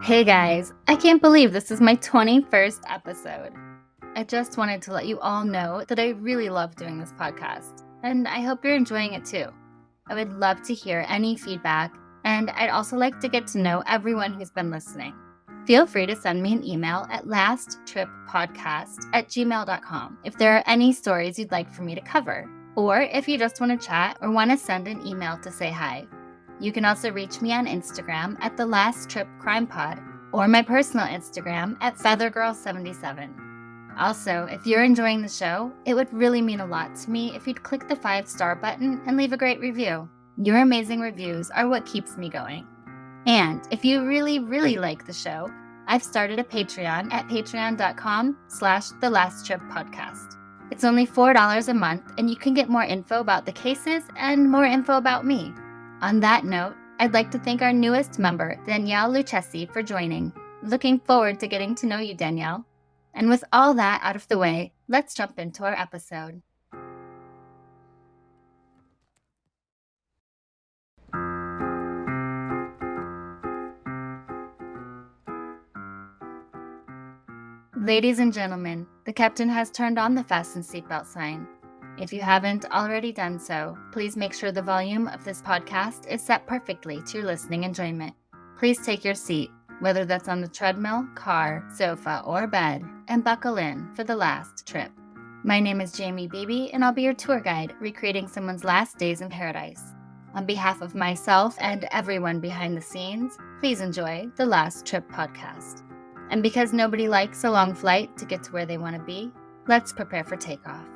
Hey guys, I can't believe this is my 21st episode. I just wanted to let you all know that I really love doing this podcast, and I hope you're enjoying it too. I would love to hear any feedback, and I'd also like to get to know everyone who's been listening. Feel free to send me an email at lasttrippodcast@gmail.com if there are any stories you'd like for me to cover, or if you just want to chat or want to send an email to say hi. You can also reach me on Instagram at The Last Trip Crime Pod or my personal Instagram at FeatherGirl77. Also, if you're enjoying the show, it would really mean a lot to me if you'd click the 5-star button and leave a great review. Your amazing reviews are what keeps me going. And if you really, really like the show, I've started a Patreon at patreon.com/thelasttrippodcast. It's only $4 a month, and you can get more info about the cases and more info about me. On that note, I'd like to thank our newest member, Danielle Lucchesi, for joining. Looking forward to getting to know you, Danielle. And with all that out of the way, let's jump into our episode. Ladies and gentlemen, the captain has turned on the fasten seatbelt sign. If you haven't already done so, please make sure the volume of this podcast is set perfectly to your listening enjoyment. Please take your seat, whether that's on the treadmill, car, sofa, or bed, and buckle in for the last trip. My name is Jamie Beebe, and I'll be your tour guide, recreating someone's last days in paradise. On behalf of myself and everyone behind the scenes, please enjoy the Last Trip podcast. And because nobody likes a long flight to get to where they want to be, let's prepare for takeoff.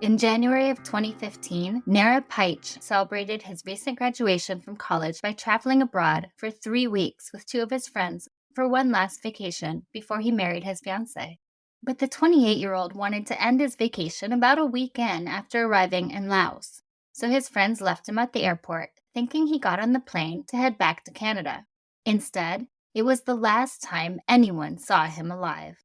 In January of 2015, Nara Pech celebrated his recent graduation from college by traveling abroad for 3 weeks with 2 of his friends for one last vacation before he married his fiancée. But the 28-year-old wanted to end his vacation about a week in after arriving in Laos, so his friends left him at the airport, thinking he got on the plane to head back to Canada. Instead, it was the last time anyone saw him alive.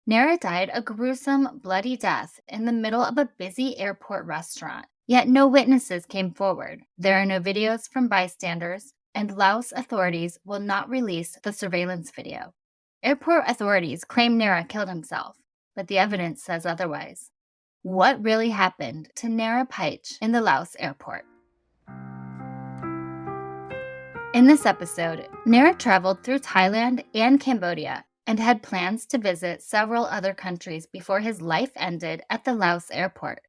Nara died a gruesome, bloody death in the middle of a busy airport restaurant, yet no witnesses came forward. There are no videos from bystanders, and Laos authorities will not release the surveillance video. Airport authorities claim Nara killed himself, but the evidence says otherwise. What really happened to Nara Pech in the Laos airport? In this episode, Nara traveled through Thailand and Cambodia and had plans to visit several other countries before his life ended at the Laos airport.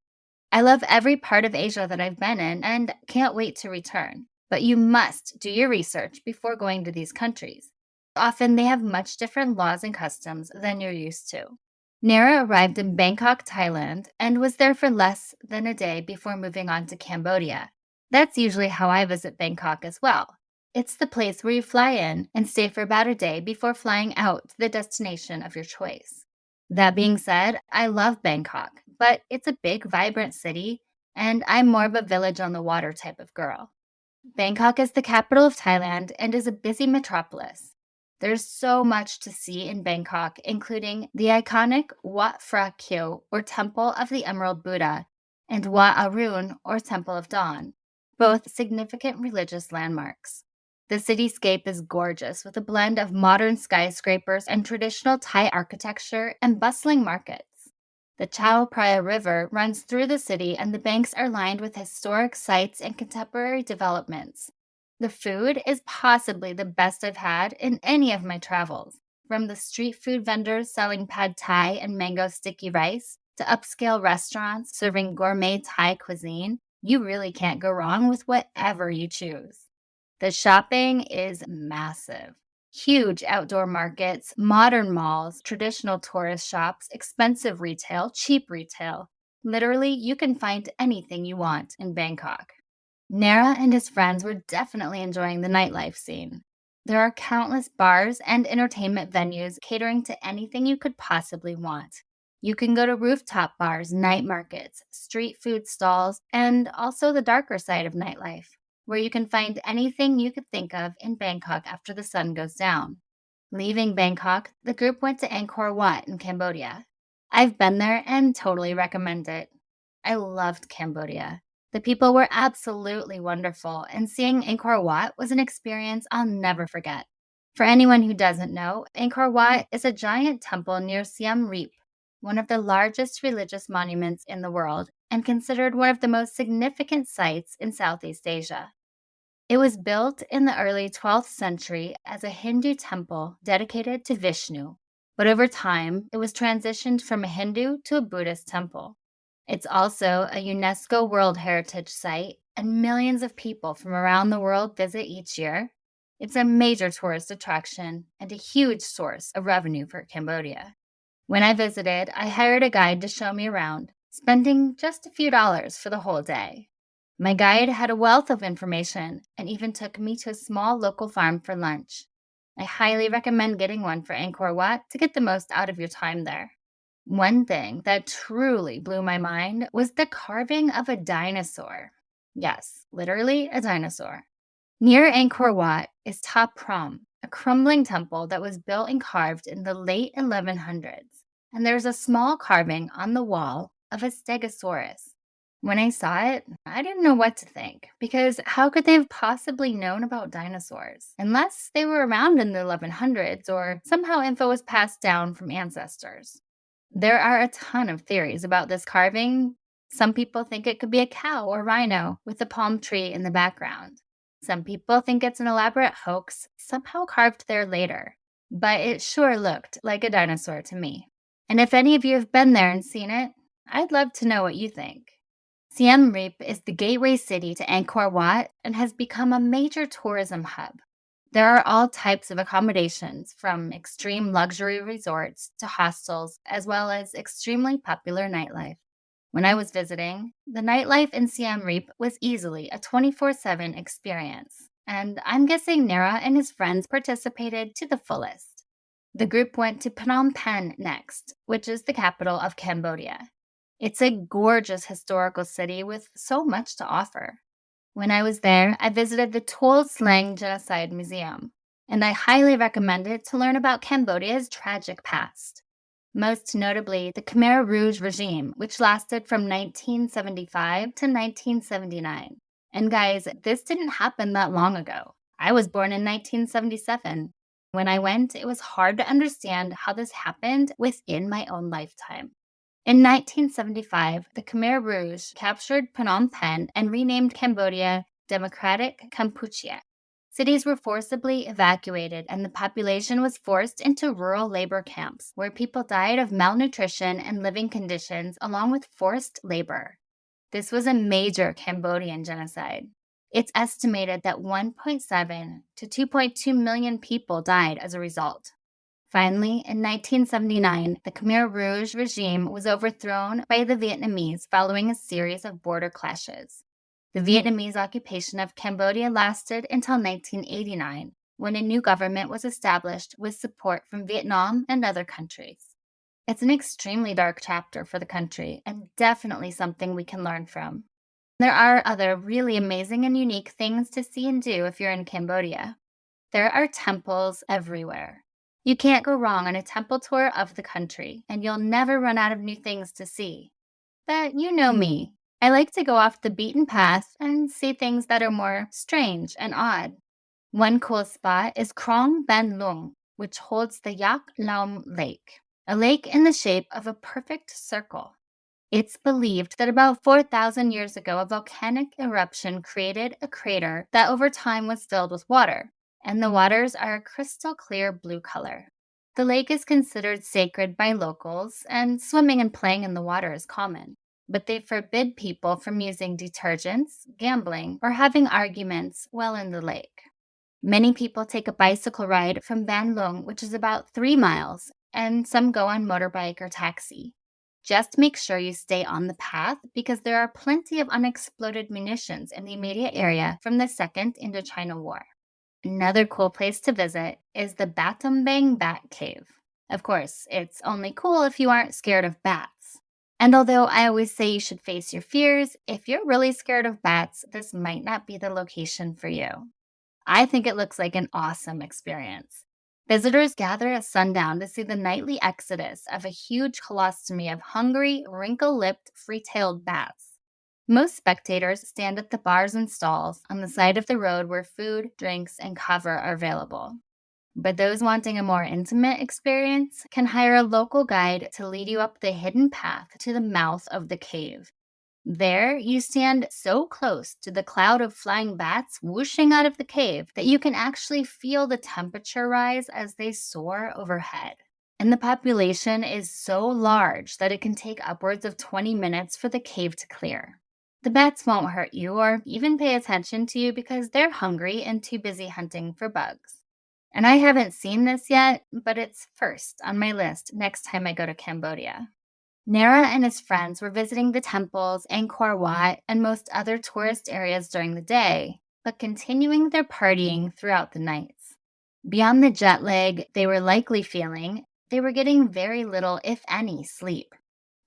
I love every part of Asia that I've been in and can't wait to return, but you must do your research before going to these countries. Often they have much different laws and customs than you're used to. Nara arrived in Bangkok, Thailand, and was there for less than a day before moving on to Cambodia. That's usually how I visit Bangkok as well. It's the place where you fly in and stay for about a day before flying out to the destination of your choice. That being said, I love Bangkok, but it's a big, vibrant city, and I'm more of a village on the water type of girl. Bangkok is the capital of Thailand and is a busy metropolis. There's so much to see in Bangkok, including the iconic Wat Phra Kyo, or Temple of the Emerald Buddha, and Wat Arun, or Temple of Dawn, both significant religious landmarks. The cityscape is gorgeous, with a blend of modern skyscrapers and traditional Thai architecture and bustling markets. The Chao Phraya River runs through the city, and the banks are lined with historic sites and contemporary developments. The food is possibly the best I've had in any of my travels, from the street food vendors selling pad thai and mango sticky rice to upscale restaurants serving gourmet Thai cuisine. You really can't go wrong with whatever you choose. The shopping is massive. Huge outdoor markets, modern malls, traditional tourist shops, expensive retail, cheap retail. Literally, you can find anything you want in Bangkok. Nara and his friends were definitely enjoying the nightlife scene. There are countless bars and entertainment venues catering to anything you could possibly want. You can go to rooftop bars, night markets, street food stalls, and also the darker side of nightlife, where you can find anything you could think of in Bangkok after the sun goes down. Leaving Bangkok, the group went to Angkor Wat in Cambodia. I've been there and totally recommend it. I loved Cambodia. The people were absolutely wonderful, and seeing Angkor Wat was an experience I'll never forget. For anyone who doesn't know, Angkor Wat is a giant temple near Siem Reap, one of the largest religious monuments in the world, and considered one of the most significant sites in Southeast Asia. It was built in the early 12th century as a Hindu temple dedicated to Vishnu, but over time it was transitioned from a Hindu to a Buddhist temple. It's also a UNESCO World Heritage Site, and millions of people from around the world visit each year. It's a major tourist attraction and a huge source of revenue for Cambodia. When I visited, I hired a guide to show me around, spending just a few dollars for the whole day. My guide had a wealth of information and even took me to a small local farm for lunch. I highly recommend getting one for Angkor Wat to get the most out of your time there. One thing that truly blew my mind was the carving of a dinosaur. Yes, literally a dinosaur. Near Angkor Wat is Ta Prohm, a crumbling temple that was built and carved in the late 1100s. And there's a small carving on the wall of a stegosaurus. When I saw it, I didn't know what to think, because how could they have possibly known about dinosaurs? Unless they were around in the 1100s or somehow info was passed down from ancestors. There are a ton of theories about this carving. Some people think it could be a cow or rhino with a palm tree in the background. Some people think it's an elaborate hoax somehow carved there later, but it sure looked like a dinosaur to me. And if any of you have been there and seen it, I'd love to know what you think. Siem Reap is the gateway city to Angkor Wat and has become a major tourism hub. There are all types of accommodations, from extreme luxury resorts to hostels, as well as extremely popular nightlife. When I was visiting, the nightlife in Siem Reap was easily a 24/7 experience, and I'm guessing Nara and his friends participated to the fullest. The group went to Phnom Penh next, which is the capital of Cambodia. It's a gorgeous historical city with so much to offer. When I was there, I visited the Tuol Sleng Genocide Museum, and I highly recommend it to learn about Cambodia's tragic past. Most notably, the Khmer Rouge regime, which lasted from 1975 to 1979. And guys, this didn't happen that long ago. I was born in 1977. When I went, it was hard to understand how this happened within my own lifetime. In 1975, the Khmer Rouge captured Phnom Penh and renamed Cambodia Democratic Kampuchea. Cities were forcibly evacuated, and the population was forced into rural labor camps where people died of malnutrition and living conditions along with forced labor. This was a major Cambodian genocide. It's estimated that 1.7 to 2.2 million people died as a result. Finally, in 1979, the Khmer Rouge regime was overthrown by the Vietnamese following a series of border clashes. The Vietnamese occupation of Cambodia lasted until 1989, when a new government was established with support from Vietnam and other countries. It's an extremely dark chapter for the country, and definitely something we can learn from. There are other really amazing and unique things to see and do if you're in Cambodia. There are temples everywhere. You can't go wrong on a temple tour of the country, and you'll never run out of new things to see. But you know me. I like to go off the beaten path and see things that are more strange and odd. One cool spot is Krong Ben Lung, which holds the Yak Laom Lake, a lake in the shape of a perfect circle. It's believed that about 4,000 years ago, a volcanic eruption created a crater that over time was filled with water, and the waters are a crystal clear blue color. The lake is considered sacred by locals, and swimming and playing in the water is common. But they forbid people from using detergents, gambling, or having arguments while in the lake. Many people take a bicycle ride from Ban Lung, which is about 3 miles, and some go on motorbike or taxi. Just make sure you stay on the path because there are plenty of unexploded munitions in the immediate area from the Second Indochina War. Another cool place to visit is the Batumbang Bat Cave. Of course, it's only cool if you aren't scared of bats. And although I always say you should face your fears, if you're really scared of bats, this might not be the location for you. I think it looks like an awesome experience. Visitors gather at sundown to see the nightly exodus of a huge colostomy of hungry, wrinkle-lipped, free-tailed bats. Most spectators stand at the bars and stalls on the side of the road where food, drinks, and cover are available. But those wanting a more intimate experience can hire a local guide to lead you up the hidden path to the mouth of the cave. There, you stand so close to the cloud of flying bats whooshing out of the cave that you can actually feel the temperature rise as they soar overhead. And the population is so large that it can take upwards of 20 minutes for the cave to clear. The bats won't hurt you or even pay attention to you because they're hungry and too busy hunting for bugs. And I haven't seen this yet, but it's first on my list next time I go to Cambodia. Nara and his friends were visiting the temples, Angkor Wat, and most other tourist areas during the day, but continuing their partying throughout the nights. Beyond the jet lag they were likely feeling, they were getting very little, if any, sleep.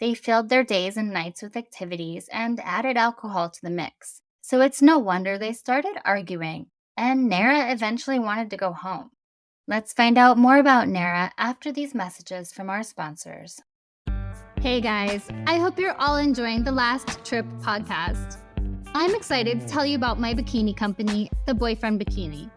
They filled their days and nights with activities and added alcohol to the mix. So it's no wonder they started arguing, and Nara eventually wanted to go home. Let's find out more about Nara after these messages from our sponsors. Hey guys, I hope you're all enjoying the Last Trip podcast. I'm excited to tell you about my bikini company, The Boyfriend Bikini.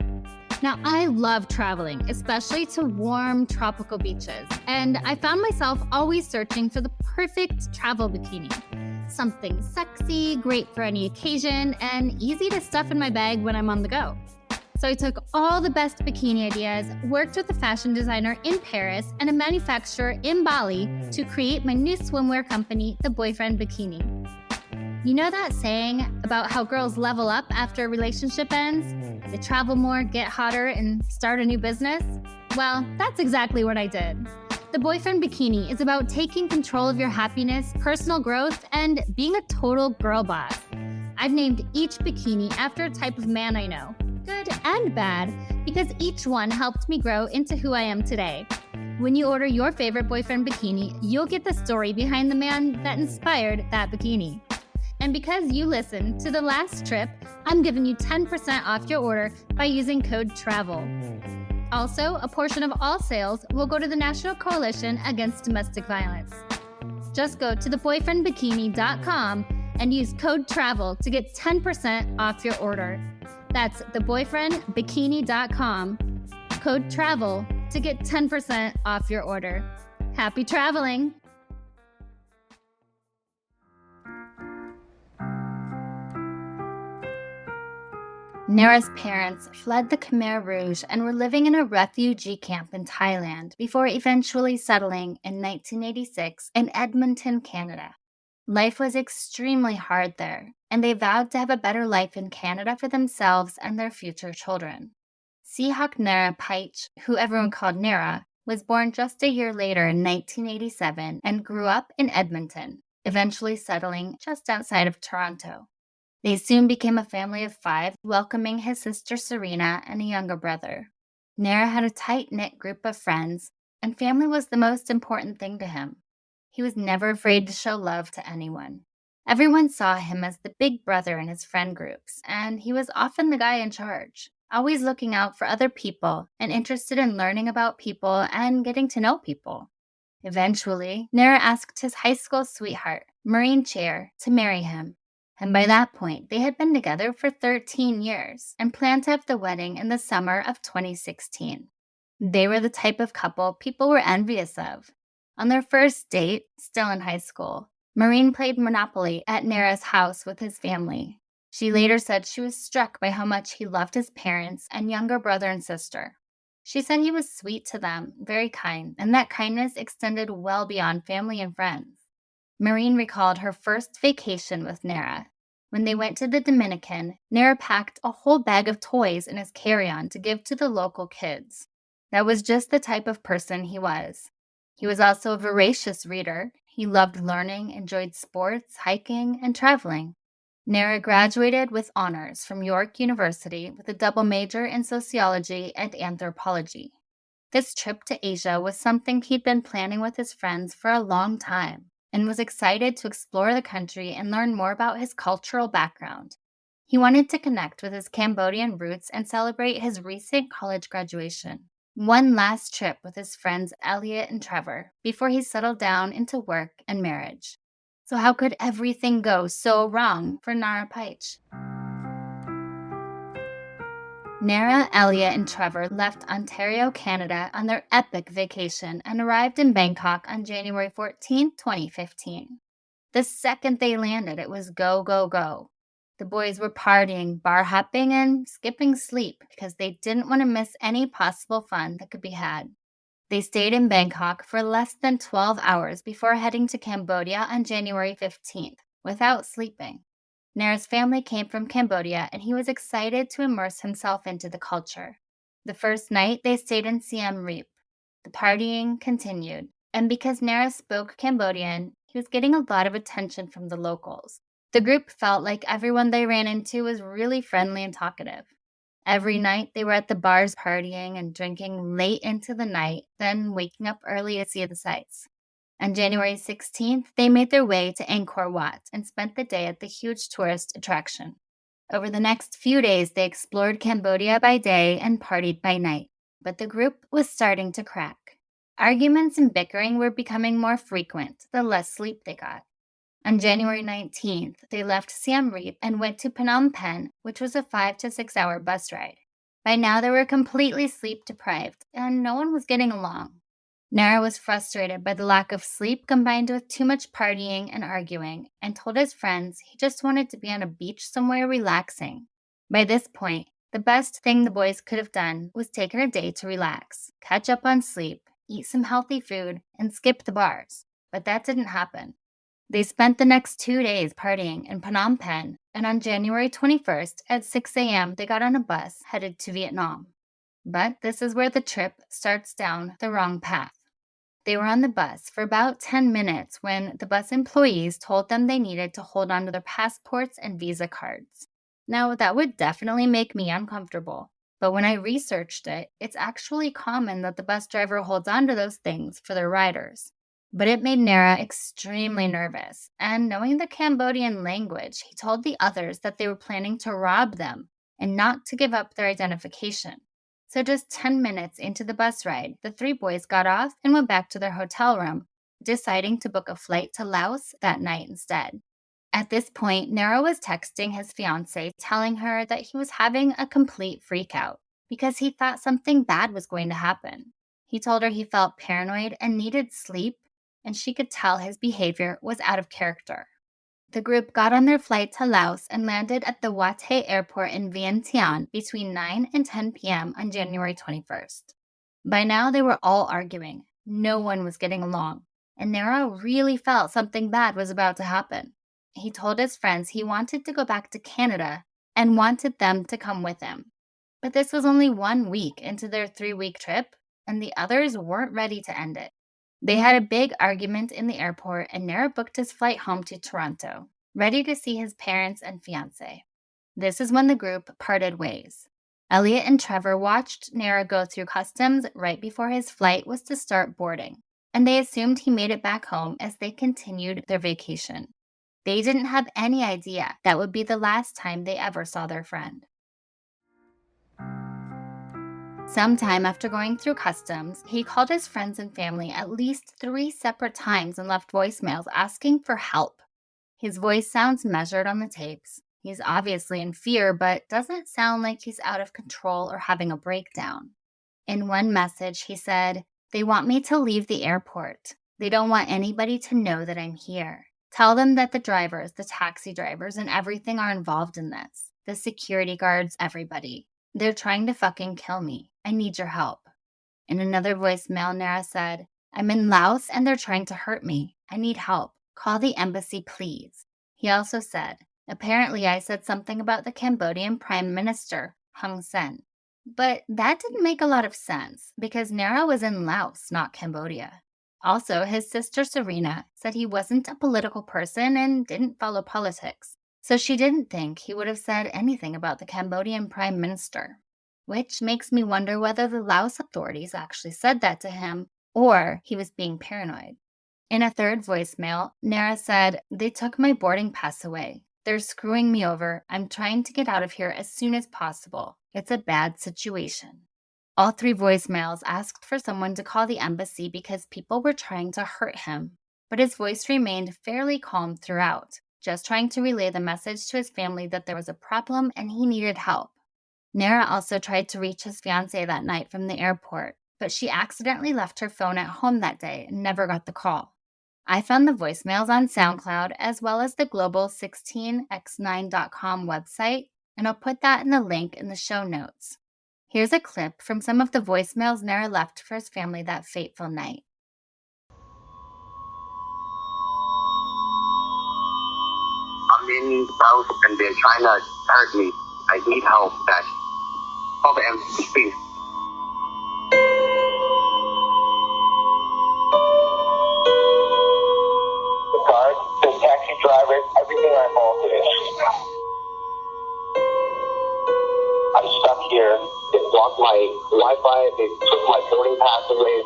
Now, I love traveling, especially to warm tropical beaches, and I found myself always searching for the perfect travel bikini. Something sexy, great for any occasion, and easy to stuff in my bag when I'm on the go. So I took all the best bikini ideas, worked with a fashion designer in Paris and a manufacturer in Bali to create my new swimwear company, The Boyfriend Bikini. You know that saying about how girls level up after a relationship ends? They travel more, get hotter, and start a new business? Well, that's exactly what I did. The Boyfriend Bikini is about taking control of your happiness, personal growth, and being a total girl boss. I've named each bikini after a type of man I know, good and bad, because each one helped me grow into who I am today. When you order your favorite boyfriend bikini, you'll get the story behind the man that inspired that bikini. And because you listened to The Last Trip, I'm giving you 10% off your order by using code TRAVEL. Also, a portion of all sales will go to the National Coalition Against Domestic Violence. Just go to theboyfriendbikini.com and use code TRAVEL to get 10% off your order. That's theboyfriendbikini.com, code TRAVEL to get 10% off your order. Happy traveling! Nara's parents fled the Khmer Rouge and were living in a refugee camp in Thailand before eventually settling in 1986 in Edmonton, Canada. Life was extremely hard there, and they vowed to have a better life in Canada for themselves and their future children. Seahawk Nara Pech, who everyone called Nara, was born just a year later in 1987 and grew up in Edmonton, eventually settling just outside of Toronto. They soon became a family of 5, welcoming his sister Serena and a younger brother. Nara had a tight-knit group of friends, and family was the most important thing to him. He was never afraid to show love to anyone. Everyone saw him as the big brother in his friend groups, and he was often the guy in charge, always looking out for other people and interested in learning about people and getting to know people. Eventually, Nara asked his high school sweetheart, Maureen Chair, to marry him. And by that point, they had been together for 13 years and planned to have the wedding in the summer of 2016. They were the type of couple people were envious of. On their first date, still in high school, Maureen played Monopoly at Nara's house with his family. She later said she was struck by how much he loved his parents and younger brother and sister. She said he was sweet to them, very kind, and that kindness extended well beyond family and friends. Maureen recalled her first vacation with Nara. When they went to the Dominican, Nara packed a whole bag of toys in his carry-on to give to the local kids. That was just the type of person he was. He was also a voracious reader. He loved learning, enjoyed sports, hiking, and traveling. Nara graduated with honors from York University with a double major in sociology and anthropology. This trip to Asia was something he'd been planning with his friends for a long time, and was excited to explore the country and learn more about his cultural background. He wanted to connect with his Cambodian roots and celebrate his recent college graduation. One last trip with his friends Elliot and Trevor before he settled down into work and marriage. So how could everything go so wrong for Nara Pech? Nara, Elliot, and Trevor left Ontario, Canada on their epic vacation and arrived in Bangkok on January 14, 2015. The second they landed, it was go, go, go. The boys were partying, bar hopping, and skipping sleep because they didn't want to miss any possible fun that could be had. They stayed in Bangkok for less than 12 hours before heading to Cambodia on January 15th without sleeping. Nara's family came from Cambodia and he was excited to immerse himself into the culture. The first night, they stayed in Siem Reap. The partying continued, and because Nara spoke Cambodian, he was getting a lot of attention from the locals. The group felt like everyone they ran into was really friendly and talkative. Every night, they were at the bars partying and drinking late into the night, then waking up early to see the sights. On January 16th, they made their way to Angkor Wat and spent the day at the huge tourist attraction. Over the next few days, they explored Cambodia by day and partied by night, but the group was starting to crack. Arguments and bickering were becoming more frequent the less sleep they got. On January 19th, they left Siem Reap and went to Phnom Penh, which was a 5 to 6 hour bus ride. By now, they were completely sleep deprived, and no one was getting along. Nara was frustrated by the lack of sleep combined with too much partying and arguing, and told his friends he just wanted to be on a beach somewhere relaxing. By this point, the best thing the boys could have done was taken a day to relax, catch up on sleep, eat some healthy food, and skip the bars. But that didn't happen. They spent the next 2 days partying in Phnom Penh, and on January 21st at 6 a.m., they got on a bus headed to Vietnam. But this is where the trip starts down the wrong path. They were on the bus for about 10 minutes when the bus employees told them they needed to hold on to their passports and visa cards. Now, that would definitely make me uncomfortable, but when I researched it, it's actually common that the bus driver holds on to those things for their riders. But it made Nara extremely nervous, and knowing the Cambodian language, he told the others that they were planning to rob them and not to give up their identification. So just 10 minutes into the bus ride, the three boys got off and went back to their hotel room, deciding to book a flight to Laos that night instead. At this point, Nara was texting his fiancée, telling her that he was having a complete freakout because he thought something bad was going to happen. He told her he felt paranoid and needed sleep, and she could tell his behavior was out of character. The group got on their flight to Laos and landed at the Wattay airport in Vientiane between 9 and 10 p.m. on January 21st. By now, they were all arguing. No one was getting along, and Nara really felt something bad was about to happen. He told his friends he wanted to go back to Canada and wanted them to come with him. But this was only 1 week into their 3-week trip, and the others weren't ready to end it. They had a big argument in the airport, and Nara booked his flight home to Toronto, ready to see his parents and fiancé. This is when the group parted ways. Elliot and Trevor watched Nara go through customs right before his flight was to start boarding, and they assumed he made it back home as they continued their vacation. They didn't have any idea that would be the last time they ever saw their friend. Sometime after going through customs, he called his friends and family at least 3 separate times and left voicemails asking for help. His voice sounds measured on the tapes. He's obviously in fear, but doesn't sound like he's out of control or having a breakdown. In one message, he said, "They want me to leave the airport. They don't want anybody to know that I'm here. Tell them that the drivers, the taxi drivers, and everything are involved in this. The security guards, everybody. They're trying to fucking kill me. I need your help." In another voicemail, Nara said, "I'm in Laos and they're trying to hurt me. I need help. Call the embassy, please." He also said, "Apparently I said something about the Cambodian Prime Minister, Hun Sen." But that didn't make a lot of sense because Nara was in Laos, not Cambodia. Also, his sister Serena said he wasn't a political person and didn't follow politics. So she didn't think he would have said anything about the Cambodian Prime Minister, which makes me wonder whether the Laos authorities actually said that to him or he was being paranoid. In a third voicemail, Nara said, "They took my boarding pass away. They're screwing me over. I'm trying to get out of here as soon as possible. It's a bad situation." All 3 voicemails asked for someone to call the embassy because people were trying to hurt him. but his voice remained fairly calm throughout, just trying to relay the message to his family that there was a problem and he needed help. Nara also tried to reach his fiancée that night from the airport, but she accidentally left her phone at home that day and never got the call. I found the voicemails on SoundCloud as well as the global 16x9.com website, and I'll put that in the link in the show notes. Here's a clip from some of the voicemails Nara left for his family that fateful night. I'm in Laos and they're trying to hurt me. I need help. That call the ambulance, please. The car, the taxi driver, everything I'm involved in this. I'm stuck here. They blocked my Wi-Fi. They took my boarding pass away.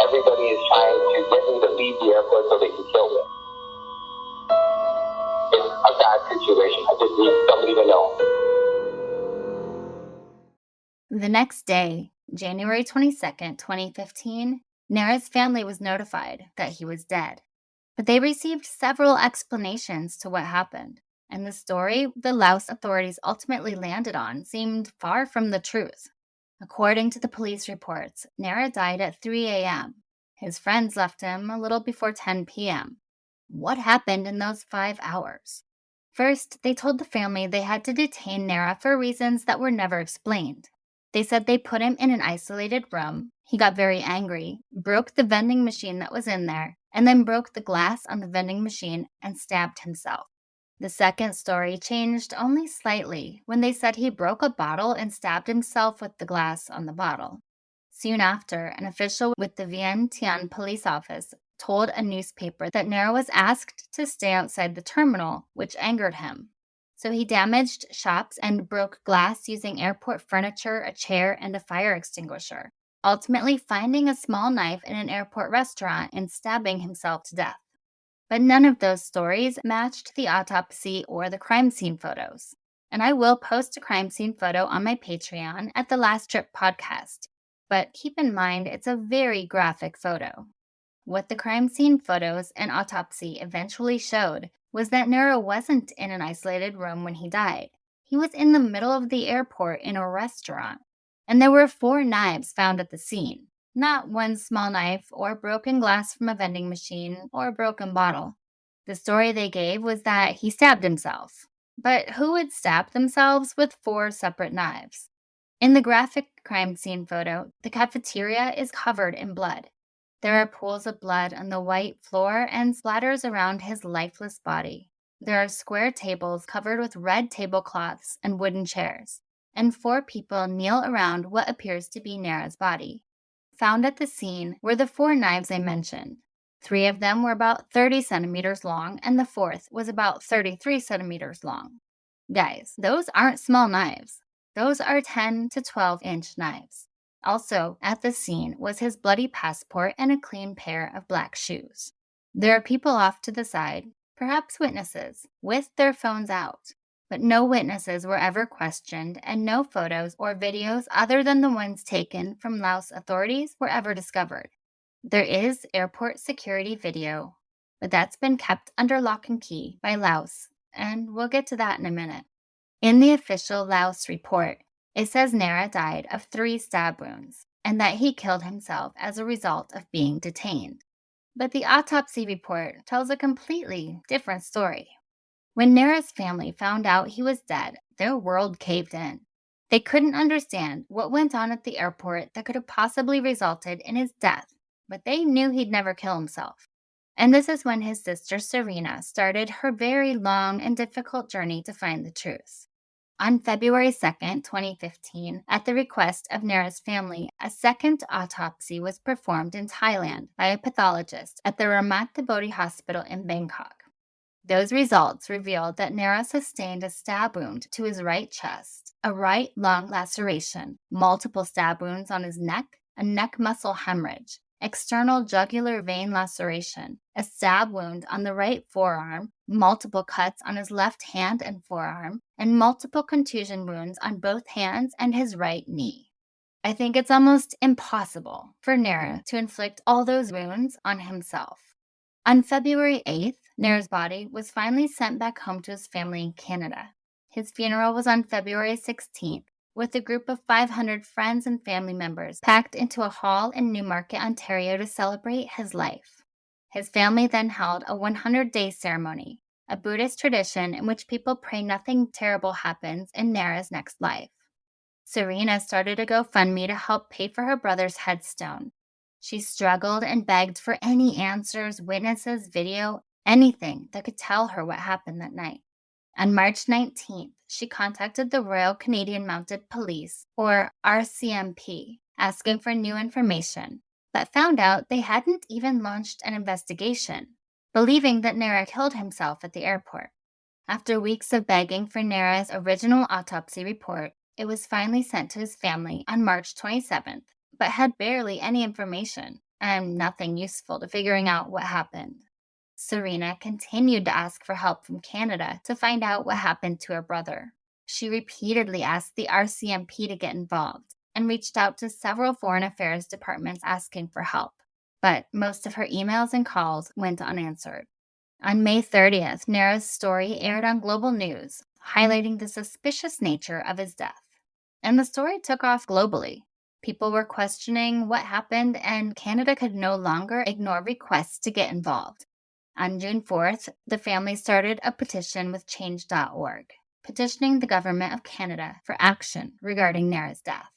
Everybody is trying to get me to leave the airport so they can kill me. It's a bad situation. I just need somebody to know. The next day, January 22nd, 2015, Nara's family was notified that he was dead. But they received several explanations to what happened, and the story the Laos authorities ultimately landed on seemed far from the truth. According to the police reports, Nara died at 3 a.m. His friends left him a little before 10 p.m. What happened in those 5 hours? First, they told the family they had to detain Nara for reasons that were never explained. They said they put him in an isolated room. He got very angry, broke the vending machine that was in there, and then broke the glass on the vending machine and stabbed himself. The second story changed only slightly when they said he broke a bottle and stabbed himself with the glass on the bottle. Soon after, an official with the Vientiane police office told a newspaper that Nara was asked to stay outside the terminal, which angered him. So he damaged shops and broke glass using airport furniture, a chair, and a fire extinguisher, ultimately finding a small knife in an airport restaurant and stabbing himself to death. But none of those stories matched the autopsy or the crime scene photos. And I will post a crime scene photo on my Patreon at the Last Trip podcast. But keep in mind, it's a very graphic photo. What the crime scene photos and autopsy eventually showed was that Nara wasn't in an isolated room when he died. He was in the middle of the airport in a restaurant. And there were 4 knives found at the scene. Not one small knife or broken glass from a vending machine or a broken bottle. The story they gave was that he stabbed himself. But who would stab themselves with 4 separate knives? In the graphic crime scene photo, the cafeteria is covered in blood. There are pools of blood on the white floor and splatters around his lifeless body. There are square tables covered with red tablecloths and wooden chairs, and 4 people kneel around what appears to be Nara's body. Found at the scene were the 4 knives I mentioned. 3 of them were about 30 centimeters long, and the 4th was about 33 centimeters long. Guys, those aren't small knives. Those are 10 to 12-inch knives. Also, at the scene was his bloody passport and a clean pair of black shoes. There are people off to the side, perhaps witnesses, with their phones out. But no witnesses were ever questioned, and no photos or videos other than the ones taken from Laos authorities were ever discovered. There is airport security video, but that's been kept under lock and key by Laos, and we'll get to that in a minute. In the official Laos report, it says Nara died of 3 stab wounds, and that he killed himself as a result of being detained. But the autopsy report tells a completely different story. When Nara's family found out he was dead, their world caved in. They couldn't understand what went on at the airport that could have possibly resulted in his death, but they knew he'd never kill himself. And this is when his sister Serena started her very long and difficult journey to find the truth. On February 2nd, 2015, at the request of Nara's family, a second autopsy was performed in Thailand by a pathologist at the Ramat Bodhi Hospital in Bangkok. Those results revealed that Nara sustained a stab wound to his right chest, a right lung laceration, multiple stab wounds on his neck, a neck muscle hemorrhage, external jugular vein laceration, a stab wound on the right forearm, multiple cuts on his left hand and forearm, and multiple contusion wounds on both hands and his right knee. I think it's almost impossible for Nara to inflict all those wounds on himself. On February 8th, Nara's body was finally sent back home to his family in Canada. His funeral was on February 16th, with a group of 500 friends and family members packed into a hall in Newmarket, Ontario to celebrate his life. His family then held a 100-day ceremony, a Buddhist tradition in which people pray nothing terrible happens in Nara's next life. Serena started a GoFundMe to help pay for her brother's headstone. She struggled and begged for any answers, witnesses, video, anything that could tell her what happened that night. On March 19th, she contacted the Royal Canadian Mounted Police, or RCMP, asking for new information, but found out they hadn't even launched an investigation, believing that Nara killed himself at the airport. After weeks of begging for Nara's original autopsy report, it was finally sent to his family on March 27th, but had barely any information and nothing useful to figuring out what happened. Serena continued to ask for help from Canada to find out what happened to her brother. She repeatedly asked the RCMP to get involved and reached out to several foreign affairs departments asking for help, but most of her emails and calls went unanswered. On May 30th, Nara's story aired on Global News, highlighting the suspicious nature of his death. And the story took off globally. People were questioning what happened, and Canada could no longer ignore requests to get involved. On June 4th, the family started a petition with change.org, petitioning the Government of Canada for action regarding Nara's death.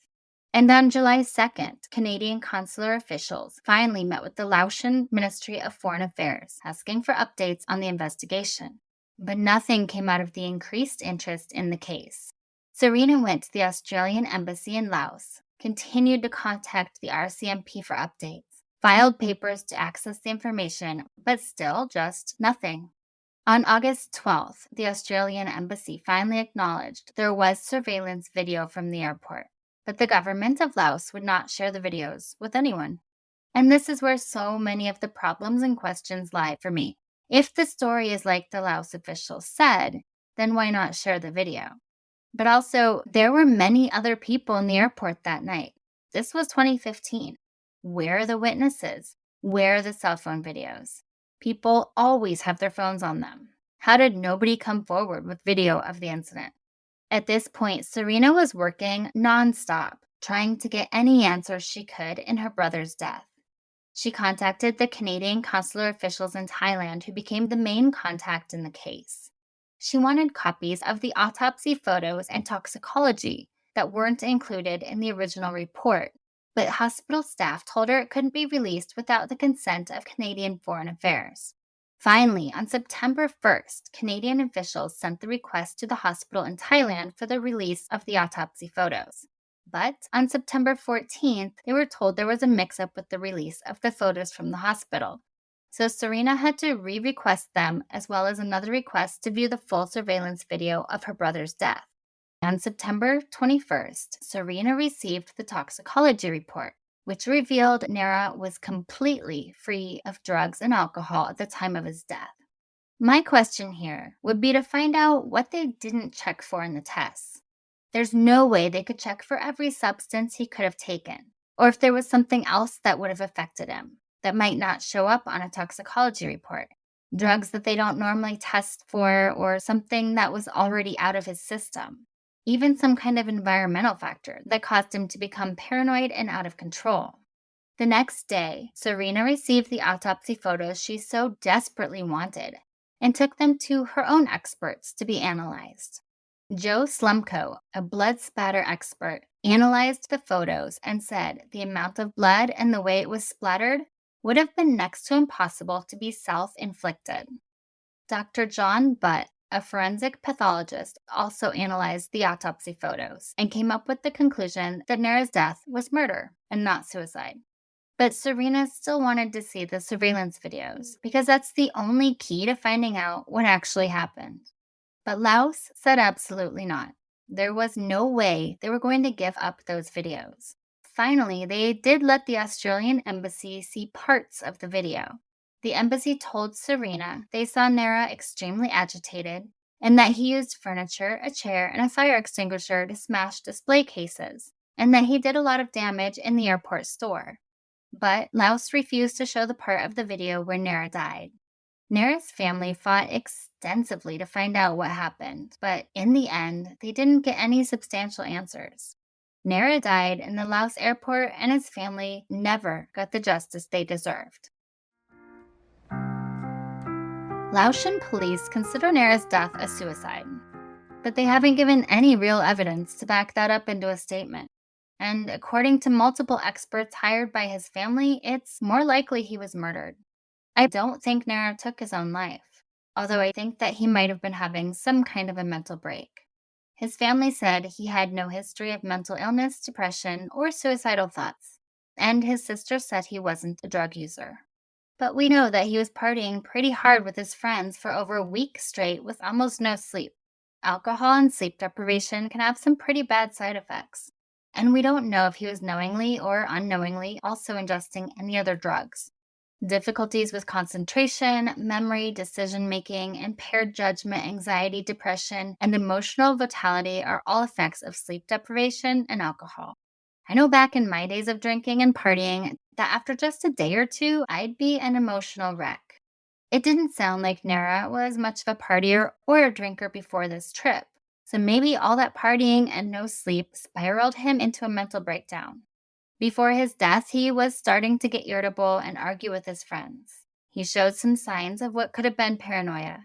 And on July 2nd, Canadian consular officials finally met with the Laotian Ministry of Foreign Affairs, asking for updates on the investigation. But nothing came out of the increased interest in the case. Serena went to the Australian Embassy in Laos, continued to contact the RCMP for updates, filed papers to access the information, but still just nothing. On August 12th, the Australian Embassy finally acknowledged there was surveillance video from the airport, but the government of Laos would not share the videos with anyone. And this is where so many of the problems and questions lie for me. If the story is like the Laos officials said, then why not share the video? But also, there were many other people in the airport that night. This was 2015. Where are the witnesses? Where are the cell phone videos? People always have their phones on them. How did nobody come forward with video of the incident? At this point, Serena was working nonstop, trying to get any answers she could in her brother's death. She contacted the Canadian consular officials in Thailand, who became the main contact in the case. She wanted copies of the autopsy photos and toxicology that weren't included in the original report, but hospital staff told her it couldn't be released without the consent of Canadian Foreign Affairs. Finally, on September 1st, Canadian officials sent the request to the hospital in Thailand for the release of the autopsy photos. But on September 14th, they were told there was a mix-up with the release of the photos from the hospital. So Serena had to re-request them, as well as another request to view the full surveillance video of her brother's death. On September 21st, Serena received the toxicology report, which revealed Nara was completely free of drugs and alcohol at the time of his death. My question here would be to find out what they didn't check for in the tests. There's no way they could check for every substance he could have taken, or if there was something else that would have affected him that might not show up on a toxicology report. Drugs that they don't normally test for, or something that was already out of his system. Even some kind of environmental factor that caused him to become paranoid and out of control. The next day, Serena received the autopsy photos she so desperately wanted and took them to her own experts to be analyzed. Joe Slumko, a blood spatter expert, analyzed the photos and said the amount of blood and the way it was splattered would have been next to impossible to be self-inflicted. Dr. John Butt, a forensic pathologist, also analyzed the autopsy photos and came up with the conclusion that Nara's death was murder and not suicide. But Serena still wanted to see the surveillance videos because that's the only key to finding out what actually happened. But Laos said absolutely not. There was no way they were going to give up those videos. Finally, they did let the Australian embassy see parts of the video. The embassy told Serena they saw Nara extremely agitated and that he used furniture, a chair, and a fire extinguisher to smash display cases, and that he did a lot of damage in the airport store. But Laos refused to show the part of the video where Nara died. Nara's family fought extensively to find out what happened, but in the end, they didn't get any substantial answers. Nara died in the Laos airport, and his family never got the justice they deserved. Laotian police consider Nara's death a suicide, but they haven't given any real evidence to back that up into a statement. And according to multiple experts hired by his family, it's more likely he was murdered. I don't think Nara took his own life, although I think that he might have been having some kind of a mental break. His family said he had no history of mental illness, depression, or suicidal thoughts, and his sister said he wasn't a drug user. But we know that he was partying pretty hard with his friends for over a week straight with almost no sleep. Alcohol and sleep deprivation can have some pretty bad side effects, and we don't know if he was knowingly or unknowingly also ingesting any other drugs. Difficulties with concentration, memory, decision-making, impaired judgment, anxiety, depression, and emotional vitality are all effects of sleep deprivation and alcohol. I know back in my days of drinking and partying that after just a day or two, I'd be an emotional wreck. It didn't sound like Nara was much of a partier or a drinker before this trip, so maybe all that partying and no sleep spiraled him into a mental breakdown. Before his death, he was starting to get irritable and argue with his friends. He showed some signs of what could have been paranoia.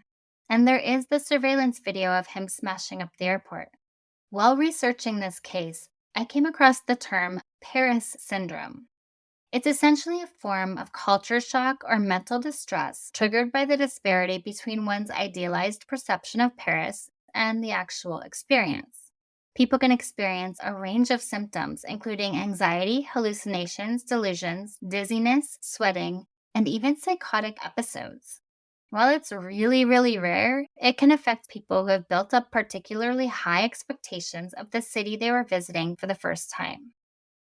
And there is the surveillance video of him smashing up the airport. While researching this case, I came across the term Paris syndrome. It's essentially a form of culture shock or mental distress triggered by the disparity between one's idealized perception of Paris and the actual experience. People can experience a range of symptoms, including anxiety, hallucinations, delusions, dizziness, sweating, and even psychotic episodes. While it's really, really rare, it can affect people who have built up particularly high expectations of the city they were visiting for the first time.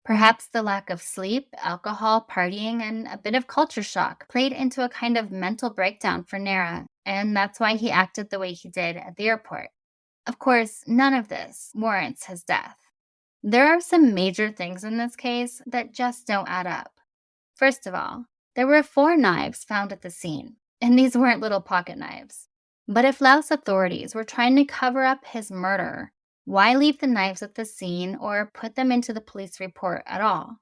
Perhaps the lack of sleep, alcohol, partying, and a bit of culture shock played into a kind of mental breakdown for Nara, and that's why he acted the way he did at the airport. Of course, none of this warrants his death. There are some major things in this case that just don't add up. First of all, there were 4 knives found at the scene, and these weren't little pocket knives. But if Laos authorities were trying to cover up his murder, why leave the knives at the scene or put them into the police report at all?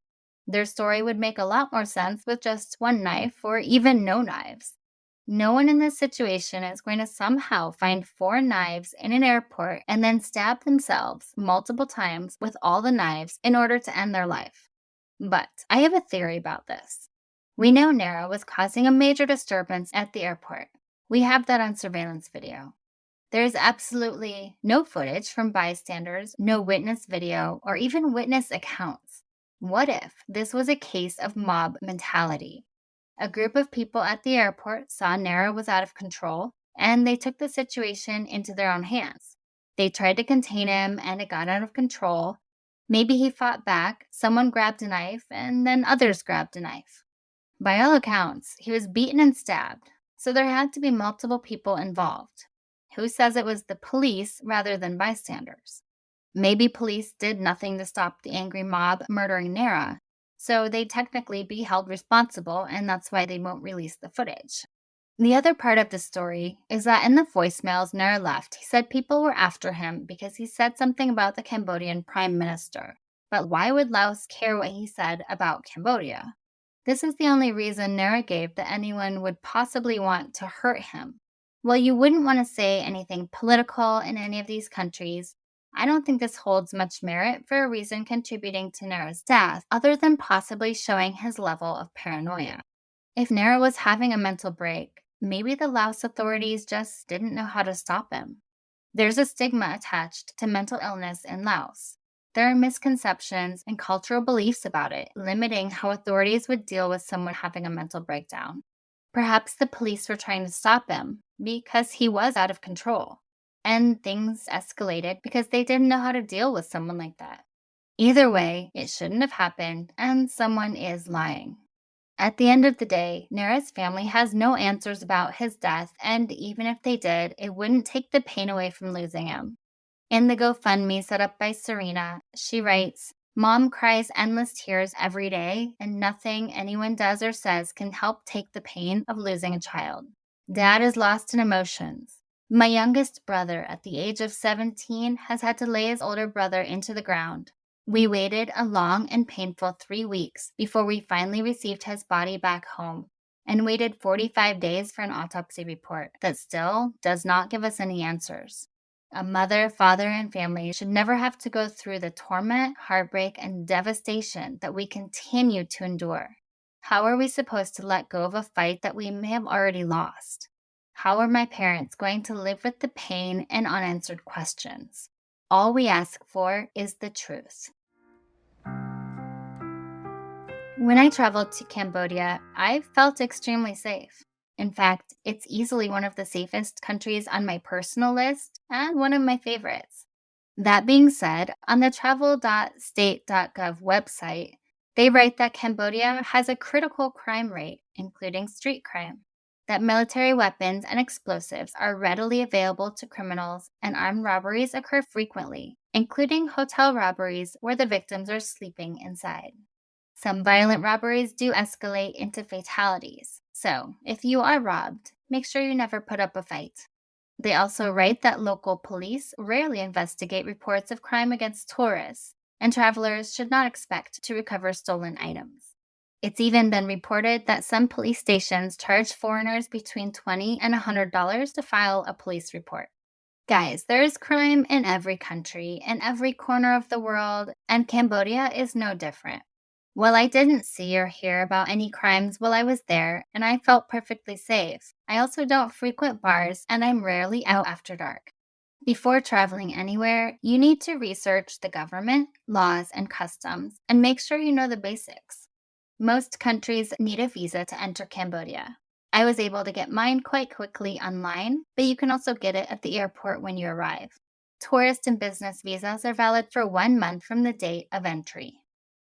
Their story would make a lot more sense with just 1 knife or even no knives. No one in this situation is going to somehow find 4 knives in an airport and then stab themselves multiple times with all the knives in order to end their life. But I have a theory about this. We know Nara was causing a major disturbance at the airport. We have that on surveillance video. There is absolutely no footage from bystanders, no witness video, or even witness accounts. What if this was a case of mob mentality? A group of people at the airport saw Nara was out of control, and they took the situation into their own hands. They tried to contain him, and it got out of control. Maybe he fought back, someone grabbed a knife, and then others grabbed a knife. By all accounts, he was beaten and stabbed, so there had to be multiple people involved. Who says it was the police rather than bystanders? Maybe police did nothing to stop the angry mob murdering Nara, so they'd technically be held responsible, and that's why they won't release the footage. The other part of the story is that in the voicemails Nara left, he said people were after him because he said something about the Cambodian prime minister. But why would Laos care what he said about Cambodia? This is the only reason Nara gave that anyone would possibly want to hurt him. While you wouldn't want to say anything political in any of these countries, I don't think this holds much merit for a reason contributing to Nara's death, other than possibly showing his level of paranoia. If Nara was having a mental break, maybe the Laos authorities just didn't know how to stop him. There's a stigma attached to mental illness in Laos. There are misconceptions and cultural beliefs about it, limiting how authorities would deal with someone having a mental breakdown. Perhaps the police were trying to stop him because he was out of control, and things escalated because they didn't know how to deal with someone like that. Either way, it shouldn't have happened, and someone is lying. At the end of the day, Nara's family has no answers about his death, and even if they did, it wouldn't take the pain away from losing him. In the GoFundMe set up by Serena, she writes, Mom cries endless tears every day, and nothing anyone does or says can help take the pain of losing a child. Dad is lost in emotions. My youngest brother, at the age of 17, has had to lay his older brother into the ground. We waited a long and painful 3 weeks before we finally received his body back home, and waited 45 days for an autopsy report that still does not give us any answers. A mother, father, and family should never have to go through the torment, heartbreak, and devastation that we continue to endure. How are we supposed to let go of a fight that we may have already lost? How are my parents going to live with the pain and unanswered questions? All we ask for is the truth. When I traveled to Cambodia, I felt extremely safe. In fact, it's easily one of the safest countries on my personal list and one of my favorites. That being said, on the travel.state.gov website, they write that Cambodia has a critical crime rate, including street crime, that military weapons and explosives are readily available to criminals, and armed robberies occur frequently, including hotel robberies where the victims are sleeping inside. Some violent robberies do escalate into fatalities, so if you are robbed, make sure you never put up a fight. They also write that local police rarely investigate reports of crime against tourists, and travelers should not expect to recover stolen items. It's even been reported that some police stations charge foreigners between $20 and $100 to file a police report. Guys, there is crime in every country, in every corner of the world, and Cambodia is no different. While I didn't see or hear about any crimes while I was there, and I felt perfectly safe, I also don't frequent bars and I'm rarely out after dark. Before traveling anywhere, you need to research the government, laws, and customs, and make sure you know the basics. Most countries need a visa to enter Cambodia. I was able to get mine quite quickly online, but you can also get it at the airport when you arrive. Tourist and business visas are valid for 1 month from the date of entry.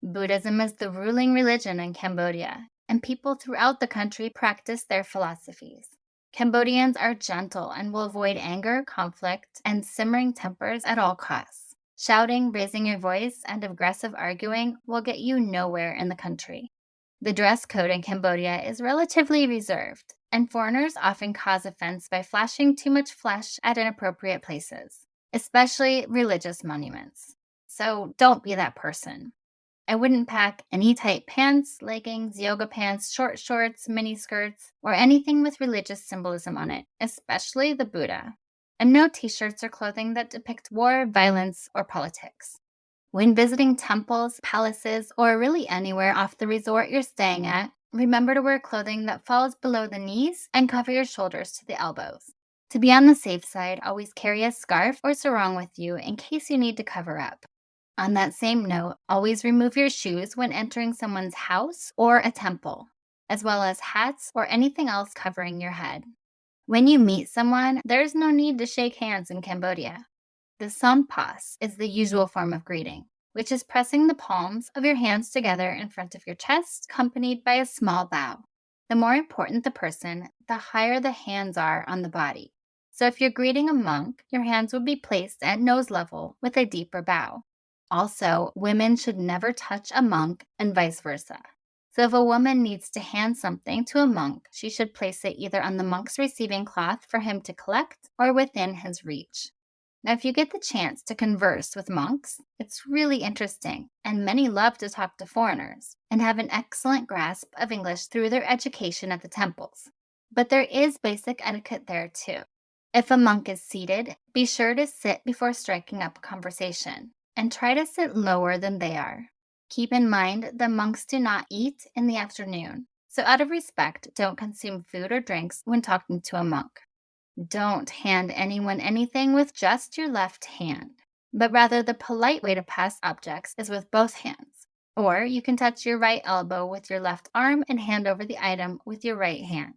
Buddhism is the ruling religion in Cambodia, and people throughout the country practice their philosophies. Cambodians are gentle and will avoid anger, conflict, and simmering tempers at all costs. Shouting, raising your voice, and aggressive arguing will get you nowhere in the country. The dress code in Cambodia is relatively reserved, and foreigners often cause offense by flashing too much flesh at inappropriate places, especially religious monuments. So don't be that person. I wouldn't pack any tight pants, leggings, yoga pants, short shorts, mini skirts, or anything with religious symbolism on it, especially the Buddha. And no t-shirts or clothing that depict war, violence, or politics. When visiting temples, palaces, or really anywhere off the resort you're staying at, remember to wear clothing that falls below the knees and cover your shoulders to the elbows. To be on the safe side, always carry a scarf or sarong with you in case you need to cover up. On that same note, always remove your shoes when entering someone's house or a temple, as well as hats or anything else covering your head. When you meet someone, there's no need to shake hands in Cambodia. The sampas is the usual form of greeting, which is pressing the palms of your hands together in front of your chest, accompanied by a small bow. The more important the person, the higher the hands are on the body. So if you're greeting a monk, your hands would be placed at nose level with a deeper bow. Also, women should never touch a monk and vice versa. So if a woman needs to hand something to a monk, she should place it either on the monk's receiving cloth for him to collect or within his reach. Now, if you get the chance to converse with monks, it's really interesting, and many love to talk to foreigners and have an excellent grasp of English through their education at the temples. But there is basic etiquette there too. If a monk is seated, be sure to sit before striking up a conversation, and try to sit lower than they are. Keep in mind that monks do not eat in the afternoon, so out of respect, don't consume food or drinks when talking to a monk. Don't hand anyone anything with just your left hand, but rather the polite way to pass objects is with both hands. Or you can touch your right elbow with your left arm and hand over the item with your right hand.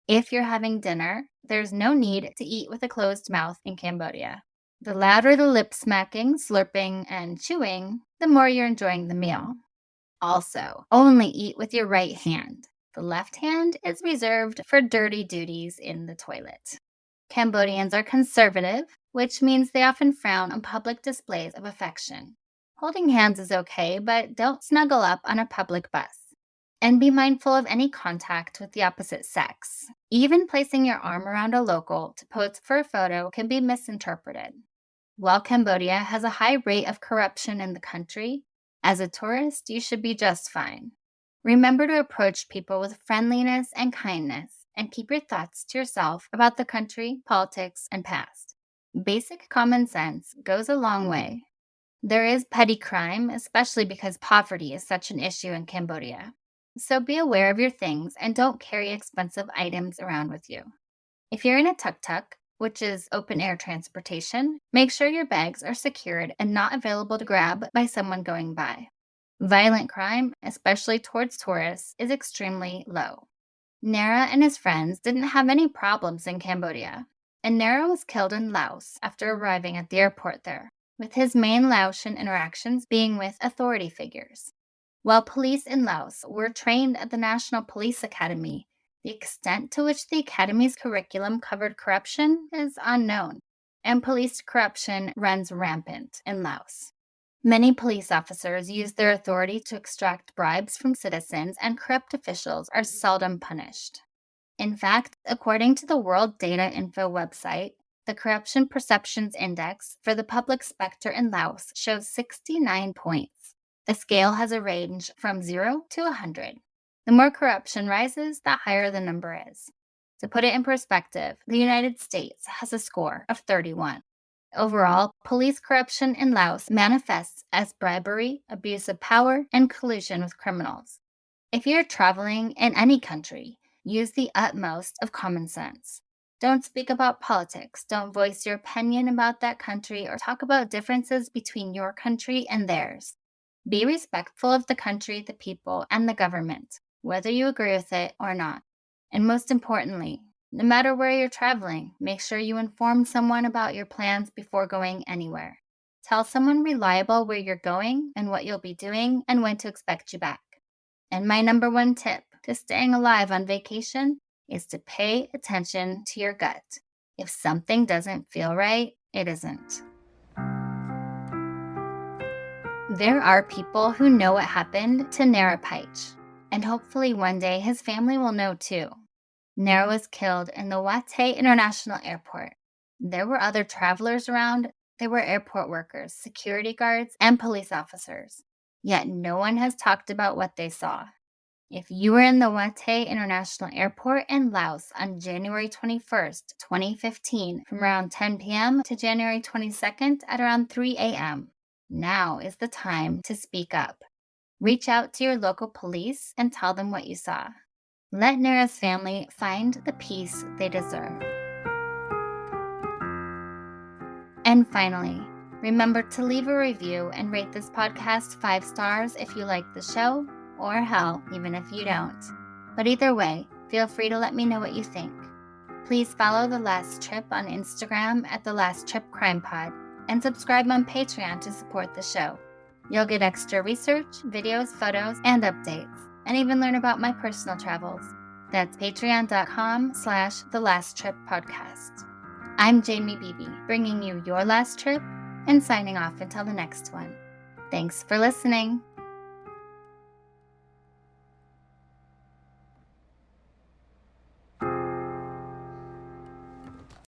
If you're having dinner, there's no need to eat with a closed mouth in Cambodia. The louder the lip smacking, slurping, and chewing, the more you're enjoying the meal. Also, only eat with your right hand. The left hand is reserved for dirty duties in the toilet. Cambodians are conservative, which means they often frown on public displays of affection. Holding hands is okay, but don't snuggle up on a public bus. And be mindful of any contact with the opposite sex. Even placing your arm around a local to pose for a photo can be misinterpreted. While Cambodia has a high rate of corruption in the country, as a tourist, you should be just fine. Remember to approach people with friendliness and kindness, and keep your thoughts to yourself about the country, politics, and past. Basic common sense goes a long way. There is petty crime, especially because poverty is such an issue in Cambodia. So be aware of your things and don't carry expensive items around with you. If you're in a tuk-tuk, which is open-air transportation, make sure your bags are secured and not available to grab by someone going by. Violent crime, especially towards tourists, is extremely low. Nara and his friends didn't have any problems in Cambodia, and Nara was killed in Laos after arriving at the airport there, with his main Laotian interactions being with authority figures. While police in Laos were trained at the National Police Academy, the extent to which the Academy's curriculum covered corruption is unknown, and police corruption runs rampant in Laos. Many police officers use their authority to extract bribes from citizens, and corrupt officials are seldom punished. In fact, according to the World Data Info website, the Corruption Perceptions Index for the public sector in Laos shows 69 points. The scale has a range from 0 to 100. The more corruption rises, the higher the number is. To put it in perspective, the United States has a score of 31. Overall, police corruption in Laos manifests as bribery, abuse of power, and collusion with criminals. If you're traveling in any country, use the utmost of common sense. Don't speak about politics, don't voice your opinion about that country, or talk about differences between your country and theirs. Be respectful of the country, the people, and the government, whether you agree with it or not. And most importantly, no matter where you're traveling, make sure you inform someone about your plans before going anywhere. Tell someone reliable where you're going and what you'll be doing and when to expect you back. And my number one tip to staying alive on vacation is to pay attention to your gut. If something doesn't feel right, it isn't. There are people who know what happened to Nara Pech, and hopefully one day his family will know too. Nara was killed in the Wattay International Airport. There were other travelers around. There were airport workers, security guards, and police officers. Yet no one has talked about what they saw. If you were in the Wattay International Airport in Laos on January 21st, 2015, from around 10 p.m. to January 22nd at around 3 a.m., now is the time to speak up. Reach out to your local police and tell them what you saw. Let Nara's family find the peace they deserve. And finally, remember to leave a review and rate this podcast 5 stars if you like the show, or hell, even if you don't. But either way, feel free to let me know what you think. Please follow The Last Trip on Instagram at The Last Trip Crime Pod, and subscribe on Patreon to support the show. You'll get extra research, videos, photos, and updates, and even learn about my personal travels. That's patreon.com/thelasttrippodcast. I'm Jamie Beebe, bringing you your last trip and signing off until the next one. Thanks for listening.